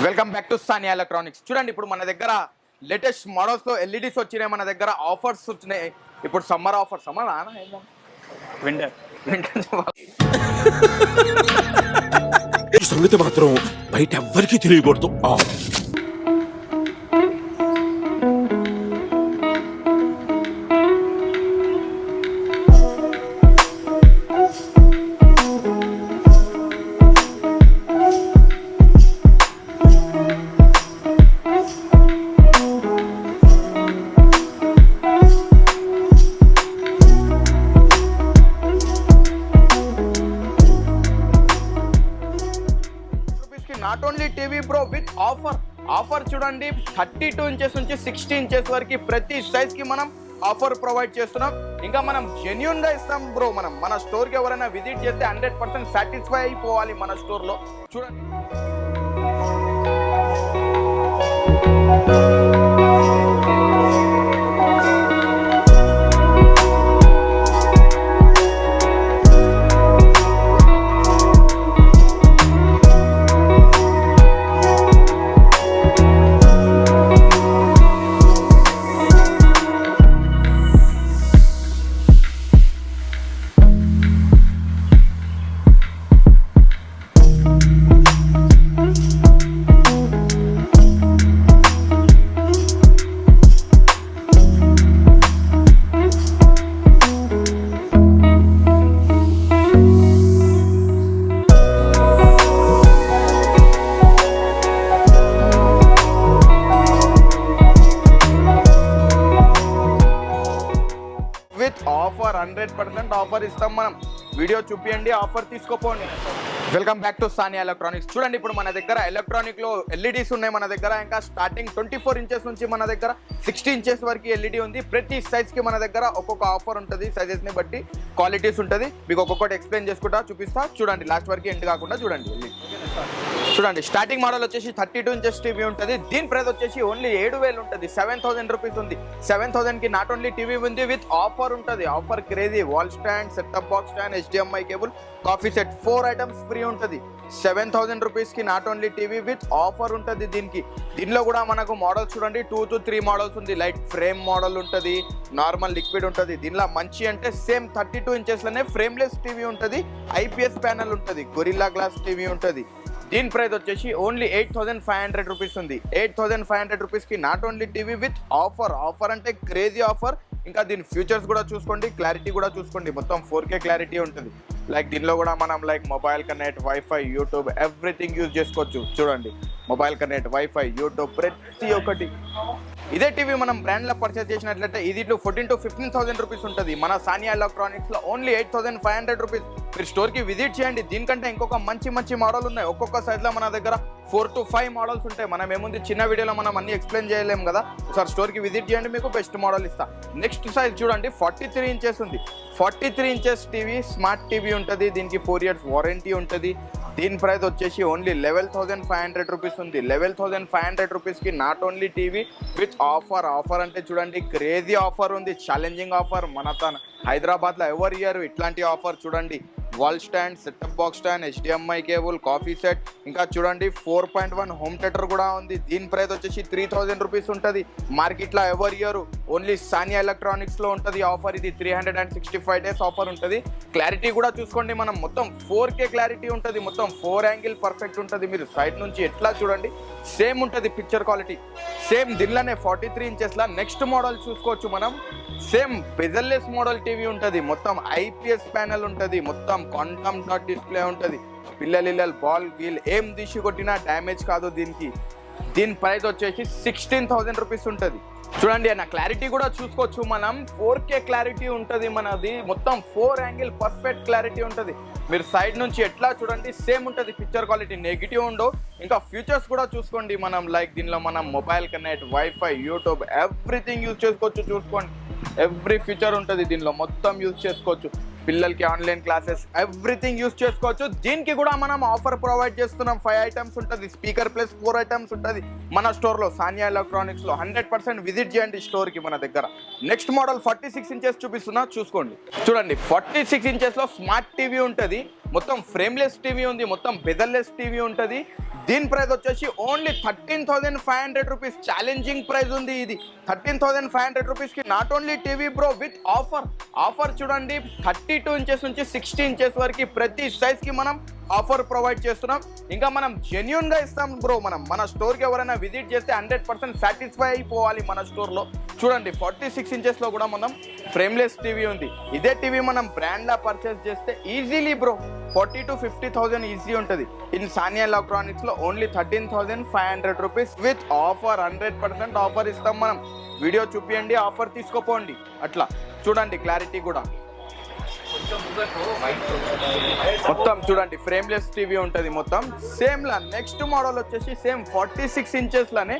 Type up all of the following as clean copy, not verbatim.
Welcome back to Sania Electronics. చూడండి ఇప్పుడు మన దగ్గర లేటెస్ట్ మోడల్స్ లో ఎల్ఈడీస్ వచ్చినాయి, మన దగ్గర ఆఫర్స్ వచ్చినాయి. ఇప్పుడు summer offer, summer winter winter ఈ సంగతి మాత్రం బయట ఎవ్వరికీ తెలియకూడదు. Not only TV bro with offer చూడండి. 32 ఇంచెస్ నుంచి 60 ఇంచెస్ వరకు ప్రతి సైజ్ కి మనం ఆఫర్ ప్రొవైడ్ చేస్తున్నాం. ఇంకా మనం జెన్యూన్ గా ఇస్తాం బ్రో. మన స్టోర్ కి ఎవరైనా విజిట్ చేస్తే 100% సాటిస్ఫై అయిపోవాలి మన స్టోర్ లో. చూడండి ఆఫర్ 100% ఆఫర్ ఇస్తాం మనం. వీడియో చూపియండి, ఆఫర్ తీసుకోపోండి. Welcome back to Sania Electronics. చూడండి ఇప్పుడు మన దగ్గర ఎలక్ట్రానిక్ లో ఎల్ఈడీస్ ఉన్నాయి మన దగ్గర. ఇంకా స్టార్టింగ్ 24 ఇంచెస్ నుంచి మన దగ్గర 60 ఇంచెస్ వరకు ఎల్ఈడీ ఉంది. ప్రతి సైజ్ కి మన దగ్గర ఒక్కొక్క ఆఫర్ ఉంటుంది. సైజెస్ ని బట్టి క్వాలిటీస్ ఉంటుంది. మీకు ఒక్కొక్కటి ఎక్స్ప్లెయిన్ చేసుకుంటా చూపిస్తా. చూడండి లాస్ట్ వరకు ఎండ్ కాకుండా చూడండి. చూడండి స్టార్టింగ్ మోడల్ వచ్చేసి 32 ఇంచెస్ టీవీ ఉంటుంది. దీని ప్రైస్ వచ్చేసి ఓన్లీ 7,000 ఉంటుంది. 7,000 రూపీస్ ఉంది. 7,000 కి నాట్ ఓన్లీ టీవీ ఉంది విత్ ఆఫర్ ఉంటుంది. Offer crazy. Wall stand, setup box stand, HDMI cable, coffee set, 4 items free ఉంటుంది. 7,000 రూపీస్ కి not only TV with offer ఉంటుంది. దీనిలో కూడా మనకు మోడల్స్ చూడండి 2 to 3 మోడల్స్ ఉంది. లైట్ ఫ్రేమ్ మోడల్ ఉంటుంది, నార్మల్ లిక్విడ్ ఉంటుంది. దీనిలో మంచి అంటే సేమ్ 32 ఇంచెస్ లోనే ఫ్రేమ్లెస్ టీవీ ఉంటుంది. IPS ప్యానల్ ఉంటుంది. గొరిల్లా గ్లాస్ టీవీ ఉంటుంది. దీని ప్రైస్ వచ్చేసి ఓన్లీ 8,500 రూపీస్ ఉంది. 8,500 రూపీస్ కి not only TV with offer అంటే క్రేజీ ఆఫర్. ఇంకా దీని ఫీచర్స్ కూడా చూసుకోండి, క్లారిటీ కూడా చూసుకోండి. మొత్తం 4K క్లారిటీ ఉంటుంది. లైక్ దీనిలో కూడా మనం like mobile connect, wifi, YouTube everything use చేసుకోవచ్చు. చూడండి మొబైల్ కనెక్ట్, వైఫై, యూట్యూబ్ ప్రతి ఒక్కటి. ఇదే టీవీ మనం బ్రాండ్ లో పర్చేస్ చేసినట్లయితే ఇది 14,000 to 15,000 రూపీస్ ఉంటుంది. మన సానియా ఎలక్ట్రానిక్స్ లో ఓన్లీ 8,500 రూపీస్. మీరు స్టోర్ కి విజిట్ చేయండి. దీనికంటే ఇంకొక మంచి మోడల్ ఉన్నాయి. ఒక్కొక్క సైజ్ లో మన దగ్గర 4 to 5 మోడల్స్ ఉంటాయి. మనం ఏముంది చిన్న వీడియోలో మనం అన్ని ఎక్స్ప్లెయిన్ చేయలేము కదా. ఒకసారి స్టోర్ కి విజిట్ చేయండి, మీకు బెస్ట్ మోడల్ ఇస్తా. నెక్స్ట్ సైజ్ చూడండి 43 ఇంచెస్ ఉంది. 43 ఇంచెస్ టీవీ, స్మార్ట్ టీవీ ఉంటుంది. దీనికి 4 years వారంటీ ఉంటుంది. దీని ప్రైస్ వచ్చేసి ఓన్లీ 11,500 రూపీస్ ఉంది. 11,500 రూపీస్ కి not only TV with offer అంటే చూడండి క్రేజీ ఆఫర్ ఉంది. Challenging offer. మన హైదరాబాద్ లో ఎవరు ఇయ్యారు ఇట్లాంటి ఆఫర్. చూడండి wall stand, setup box stand, HDMI cable, coffee set, ఇంకా చూడండి 4.1 హోమ్ థియేటర్ కూడా ఉంది. దీని ప్రైస్ వచ్చేసి 3,000 రూపీస్ ఉంటుంది. మార్కెట్ లో ఎవరు ఇయర్ ఓన్లీ సానియా ఎలక్ట్రానిక్స్ లో ఉంటుంది ఆఫర్. ఇది 365 days ఆఫర్ ఉంటుంది. క్లారిటీ కూడా చూసుకోండి. మనం మొత్తం 4K క్లారిటీ ఉంటుంది. మొత్తం 4 యాంగిల్ పర్ఫెక్ట్ ఉంటుంది. మీరు సైడ్ నుంచి ఎట్లా చూడండి సేమ్ ఉంటుంది పిక్చర్ క్వాలిటీ. సేమ్ దీనిలోనే 43 ఇంచెస్ లా నెక్స్ట్ మోడల్ చూసుకోవచ్చు మనం. సేమ్ బెజల్లెస్ మోడల్ టీవీ ఉంటుంది. మొత్తం IPS ప్యానల్ ఉంటుంది. మొత్తం క్వాంటమ్ డాట్ డిస్ప్లే ఉంటుంది. పిల్లలు బాల్ గీల్ ఏం తీసి కొట్టినా డ్యామేజ్ కాదు. దీని ప్రైస్ వచ్చేసి 16,000 రూపీస్ ఉంటుంది. చూడండి అన్న క్లారిటీ కూడా చూసుకోవచ్చు. మనం 4K క్లారిటీ ఉంటుంది. మనది మొత్తం 4 యాంగిల్ పర్ఫెక్ట్ క్లారిటీ ఉంటుంది. మీరు సైడ్ నుంచి ఎట్లా చూడండి సేమ్ ఉంటుంది పిక్చర్ క్వాలిటీ. నెగిటివ్ ఉండవు. ఇంకా ఫీచర్స్ కూడా చూసుకోండి. మనం లైక్ దీనిలో మనం mobile connect, wifi, YouTube everything use చేసుకోవచ్చు. చూసుకోండి ఎవ్రీ ఫీచర్ ఉంటుంది దీనిలో. మొత్తం యూజ్ చేసుకోవచ్చు. పిల్లలకి ఆన్లైన్ క్లాసెస్ ఎవ్రీథింగ్ యూజ్ చేసుకోవచ్చు. దీనికి కూడా మనం ఆఫర్ ప్రొవైడ్ చేస్తున్నాం. 5 ఐటమ్స్ ఉంటుంది. స్పీకర్ ప్లస్ 4 ఐటమ్స్ ఉంటుంది మన స్టోర్లో సానియా ఎలక్ట్రానిక్స్లో. 100% విజిట్ చేయండి స్టోర్కి మన దగ్గర. నెక్స్ట్ మోడల్ 46 ఇంచెస్ చూపిస్తున్నా చూసుకోండి. చూడండి 46 ఇంచెస్లో స్మార్ట్ టీవీ ఉంటుంది. మొత్తం ఫ్రేమ్లెస్ టీవీ ఉంది. మొత్తం బెజల్లెస్ టీవీ ఉంటుంది. దీని ప్రైస్ వచ్చేసి ఓన్లీ 13,500 రూపీస్. ఛాలెంజింగ్ ప్రైస్ ఉంది ఇది. 13,500 రూపీస్కి not only TV bro with offer చూడండి. 32 ఇంచెస్ నుంచి 60 ఇంచెస్ వరకు ప్రతి సైజ్కి మనం ఆఫర్ ప్రొవైడ్ చేస్తున్నాం. ఇంకా మనం జెన్యూన్గా ఇస్తాం బ్రో. మన స్టోర్కి ఎవరైనా విజిట్ చేస్తే 100% సాటిస్ఫై అయిపోవాలి మన స్టోర్లో. చూడండి 46 ఇంచెస్లో కూడా మనం ఫ్రేమ్లెస్ టీవీ ఉంది. ఇదే టీవీ మనం బ్రాండ్లా పర్చేస్ చేస్తే ఈజీలీ బ్రో 40,000 to 50,000 ఈజీ ఉంటుంది. ఇన్ సానియా ఎలక్ట్రానిక్స్లో only 13,500 rupees with offer. 100% offer ఇస్తాం మనం. వీడియో చూపియండి, ఆఫర్ తీసుకోపోండి. అట్లా చూడండి క్లారిటీ కూడా మొత్తం చూడండి. ఫ్రేమ్లెస్ టీవీ ఉంటుంది మొత్తం సేమ్ లా. నెక్స్ట్ మోడల్ వచ్చేసి సేమ్ 46 ఇంచెస్ లానే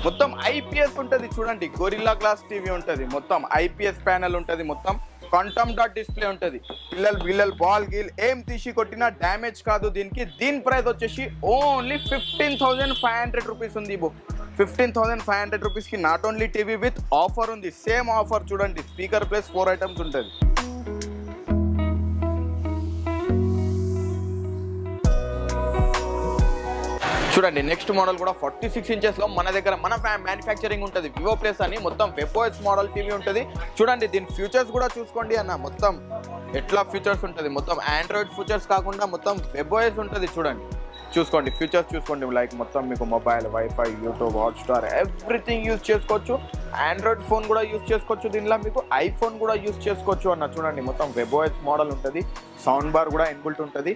మొత్తం ఐపీఎస్ ఉంటుంది. చూడండి గొరిల్లా గ్లాస్ టీవీ ఉంటుంది. మొత్తం ఐపీఎస్ ప్యానల్ ఉంటుంది. మొత్తం క్వాంటమ్ డాట్ డిస్ప్లే ఉంటుంది. పిల్లలు బాల్ గీల్ ఏం తీసి కొట్టినా డ్యామేజ్ కాదు దీనికి. దీని ప్రైస్ వచ్చేసి ఓన్లీ 15,500 రూపీస్ ఉంది. 15,500 రూపీస్కి not only TV with offer ఉంది. సేమ్ ఆఫర్ చూడండి. స్పీకర్ ప్లస్ 4 ఐటమ్స్ ఉంటుంది. చూడండి నెక్స్ట్ మోడల్ కూడా 46 ఇంచెస్లో మన దగ్గర మన మ్యానుఫ్యాక్చరింగ్ ఉంటుంది. వివో ప్లస్ అని మొత్తం వెబ్ఓఎస్ మోడల్ టీవీ ఉంటుంది. చూడండి దీని ఫీచర్స్ కూడా చూసుకోండి అన్న. మొత్తం ఎట్లా ఫీచర్స్ ఉంటుంది. మొత్తం ఆండ్రాయిడ్ ఫీచర్స్ కాకుండా మొత్తం వెబ్ఓఎస్ ఉంటుంది. చూసుకోండి ఫీచర్స్ చూసుకోండి. లైక్ మొత్తం మీకు mobile, wifi, YouTube, Hotstar everything use చేసుకోవచ్చు. ఆండ్రాయిడ్ ఫోన్ కూడా యూజ్ చేసుకోవచ్చు. దీనిలో మీకు ఐఫోన్ కూడా యూజ్ చేసుకోవచ్చు అన్న. చూడండి మొత్తం వెబ్ఓఎస్ మోడల్ ఉంటుంది. సౌండ్ బార్ కూడా ఇన్బుల్ట్ ఉంటుంది.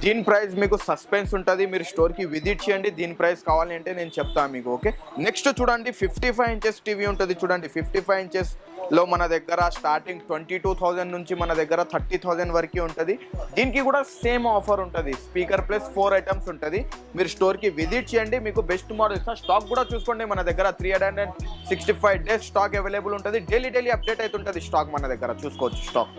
దీని ప్రైస్ మీకు సస్పెన్స్ ఉంటుంది. మీరు స్టోర్కి విజిట్ చేయండి. దీని ప్రైస్ కావాలి అంటే నేను చెప్తాను మీకు. ఓకే నెక్స్ట్ చూడండి 55 ఇంచెస్ టీవీ ఉంటుంది. చూడండి 55 ఇంచెస్లో మన దగ్గర స్టార్టింగ్ 22,000 నుంచి మన దగ్గర 30,000 వరకు ఉంటుంది. దీనికి కూడా సేమ్ ఆఫర్ ఉంటుంది. స్పీకర్ ప్లస్ 4 ఐటమ్స్ ఉంటుంది. మీరు స్టోర్కి విజిట్ చేయండి. మీకు బెస్ట్ మోడల్ ఇస్తా. స్టాక్ కూడా చూసుకోండి. మన దగ్గర 365 డేస్ స్టాక్ అవైలబుల్ ఉంటుంది. డైలీ అప్డేట్ అవుతుంటుంది స్టాక్. మన దగ్గర చూసుకోవచ్చు స్టాక్.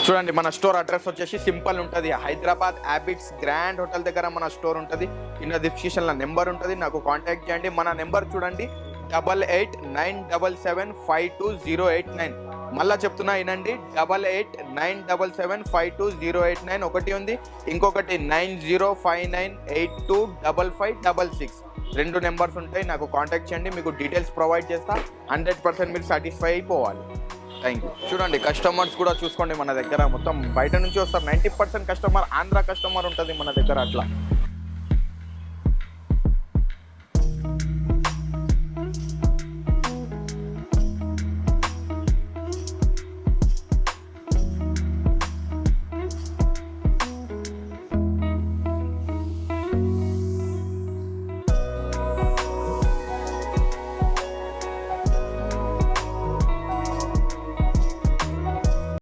చూడండి మన స్టోర్ అడ్రస్ వచ్చేసి సింపుల్ ఉంటుంది. హైదరాబాద్ హ్యాబిట్స్ గ్రాండ్ హోటల్ దగ్గర మన స్టోర్ ఉంటుంది. కింద డిస్క్రిప్షన్లో నెంబర్ ఉంటుంది. నాకు కాంటాక్ట్ చేయండి. మన నెంబర్ చూడండి 8897752089. మళ్ళీ చెప్తున్నా వినండి 8897752089 ఒకటి ఉంది. ఇంకొకటి 9059825556. 2 నెంబర్స్ ఉంటాయి. నాకు కాంటాక్ట్ చేయండి. మీకు డీటెయిల్స్ ప్రొవైడ్ చేస్తా. 100% మీరు సాటిస్ఫై అయిపోవాలి. Thank you. చూడండి కస్టమర్స్ కూడా చూసుకోండి. మన దగ్గర మొత్తం బయట నుంచి వస్తారు. 90% కస్టమర్ ఆంధ్ర కస్టమర్ ఉంటుంది మన దగ్గర. అట్లా